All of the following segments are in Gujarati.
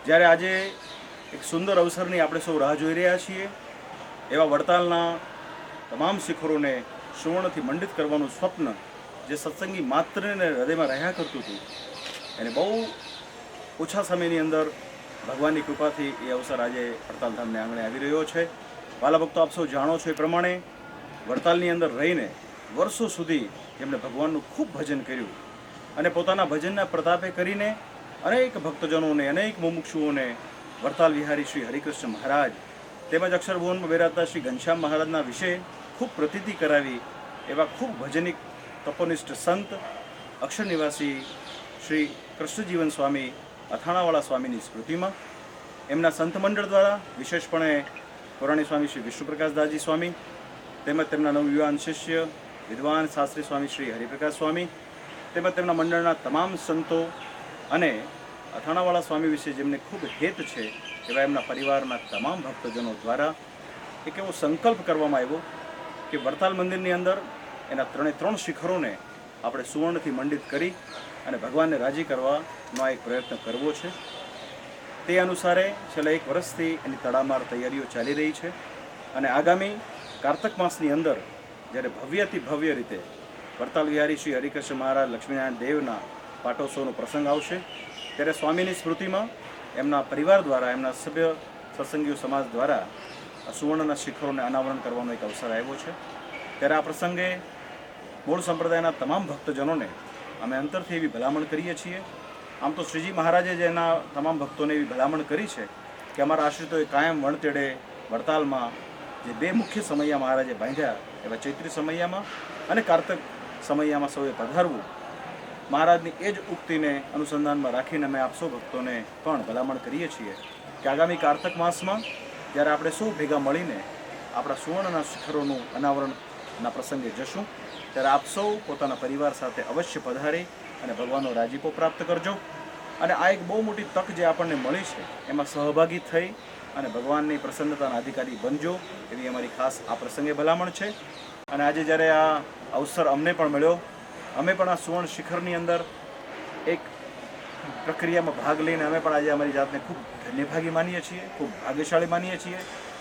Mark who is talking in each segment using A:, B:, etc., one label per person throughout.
A: જ્યારે આજે એક સુંદર અવસરની આપણે સૌ રાહ જોઈ રહ્યા છીએ, એવા વડતાલના તમામ શિખરોને સુવર્ણથી મંડિત કરવાનું સ્વપ્ન જે સત્સંગી માત્રને હૃદયમાં રહ્યા કરતું હતું, એને બહુ ઓછા સમયની અંદર ભગવાનની કૃપાથી એ અવસર આજે વડતાલ ધામને આંગણે આવી રહ્યો છે. વાલા ભક્તો, આપ સૌ જાણો છો એ પ્રમાણે વડતાલની અંદર રહીને વર્ષો સુધી જેમણે ભગવાનનું ખૂબ ભજન કર્યું અને પોતાના ભજનના પ્રતાપે કરીને અનેક ભક્તજનોને, અનેક મુમુક્ષુઓને વડતાલ વિહારી શ્રી હરિકૃષ્ણ મહારાજ તેમજ અક્ષરભુવનમાં બિરાજતા શ્રી ઘનશ્યામ મહારાજના વિશે ખૂબ પ્રતીતિ કરાવી એવા ખૂબ ભજનિક તપોનિષ્ઠ સંત અક્ષર નિવાસી શ્રી કૃષ્ણજીવન સ્વામી અથાણાવાળા સ્વામીની સ્મૃતિમાં એમના સંત મંડળ દ્વારા વિશેષપણે પુરાણી સ્વામી શ્રી વિષ્ણુપ્રકાશદાસજી સ્વામી તેમજ તેમના નવયુવાન શિષ્ય વિદ્વાન શાસ્ત્રી સ્વામી શ્રી હરિપ્રકાશ સ્વામી તેમજ તેમના મંડળના તમામ સંતો અને અથાણાવાળા સ્વામી વિશે જેમને ખૂબ હેત છે એવા એમના પરિવારના તમામ ભક્તજનો દ્વારા એક એવો સંકલ્પ કરવામાં આવ્યો કે વડતાલ મંદિરની અંદર એના 3 શિખરોને આપણે સુવર્ણથી મંડિત કરી અને ભગવાનને રાજી કરવાનો એક પ્રયત્ન કરવો છે. તે અનુસારે છેલ્લા 1 વર્ષથી એની તડામાર તૈયારીઓ ચાલી રહી છે અને આગામી કારતક માસની અંદર જ્યારે ભવ્યથી ભવ્ય રીતે વડતાલ વિહારી શ્રી હરિકૃષ્ણ મહારાજ લક્ષ્મીનારાયણ દેવના પાટોત્સવનો પ્રસંગ આવશે, ત્યારે સ્વામીની સ્મૃતિમાં એમના પરિવાર દ્વારા, એમના સભ્ય સત્સંગીઓ સમાજ દ્વારા સુવર્ણના શિખરોને અનાવરણ કરવાનો એક અવસર આવ્યો છે. ત્યારે આ પ્રસંગે મૂળ સંપ્રદાયના તમામ ભક્તજનોને અમે અંતરથી એવી ભલામણ કરીએ છીએ. આમ તો શ્રીજી મહારાજે જે એના તમામ ભક્તોને એવી ભલામણ કરી છે કે અમારા આશ્રિતોએ કાયમ વણતેડે વડતાલમાં જે 2 મુખ્ય સમૈયા મહારાજે બાંધ્યા એવા ચૈત્રી સમૈયામાં અને કારતક સમૈયામાં સૌએ પધારવું. મહારાજની એ જ ઉક્તિને અનુસંધાનમાં રાખીને અમે આપ સૌ ભક્તોને પણ ભલામણ કરીએ છીએ કે આગામી કારતક માસમાં જ્યારે આપણે સૌ ભેગા મળીને આપણા સુવર્ણના શિખરોનું અનાવરણના પ્રસંગે જશું, ત્યારે આપ સૌ પોતાના પરિવાર સાથે અવશ્ય પધારી અને ભગવાનનો રાજીપો પ્રાપ્ત કરજો. અને આ એક બહુ મોટી તક જે આપણને મળી છે એમાં સહભાગી થઈ અને ભગવાનની પ્રસન્નતાના અધિકારી બનજો એવી અમારી ખાસ આ પ્રસંગે ભલામણ છે. અને આજે જ્યારે આ અવસર અમને પણ મળ્યો, અમે પણ આ સુવર્ણ શિખરની અંદર એક પ્રક્રિયામાં ભાગ લઈને અમે પણ આજે અમારી જાતને ખૂબ ધન્યભાગી માનીએ છીએ, ખૂબ ભાગ્યશાળી માનીએ છીએ.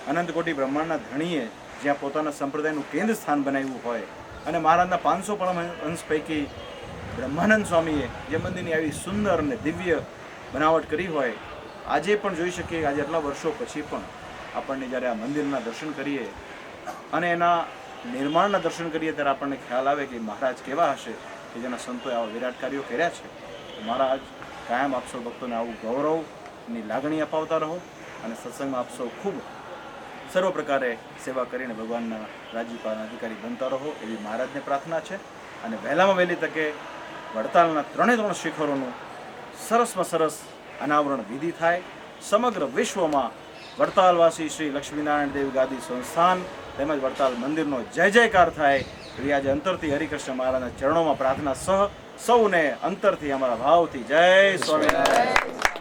A: અનંત કોટી બ્રહ્માંડના ધણીએ જ્યાં પોતાના સંપ્રદાયનું કેન્દ્ર સ્થાન બનાવ્યું હોય અને મહારાજના 500 પરમહંસ પૈકી બ્રહ્માનંદ સ્વામીએ જે મંદિરની આવી સુંદર અને દિવ્ય બનાવટ કરી હોય, આજે પણ જોઈ શકીએ કે આજે આટલા વર્ષો પછી પણ આપણને જ્યારે આ મંદિરના દર્શન કરીએ અને એના નિર્માણના દર્શન કરીએ ત્યારે આપણને ખ્યાલ આવે કે મહારાજ કેવા હશે કે જેના સંતોએ આવા વિરાટ કાર્યો કર્યા છે. મહારાજ કાયમ આપ સૌ ભક્તોને આવું ગૌરવની લાગણી અપાવતા રહો અને સત્સંગમાં આપ સૌ ખૂબ સર્વ પ્રકારે સેવા કરીને ભગવાનના રાજીપાના અધિકારી બનતા રહો એવી મહારાજને પ્રાર્થના છે. અને વહેલામાં વહેલી તકે વડતાલના 3 શિખરોનું સરસમાં સરસ અનાવરણ વિધિ થાય. સમગ્ર વિશ્વમાં વડતાલવાસી શ્રી લક્ષ્મીનારાયણ દેવ ગાદી સંસ્થાન તેમજ વડતાલ મંદિરનો જય જયકાર થાય એવી આજે અંતરથી હરિકૃષ્ણ મહારાજના ચરણોમાં પ્રાર્થના સૌને અંતરથી અમારા ભાવથી જય સ્વામિનારાયણ.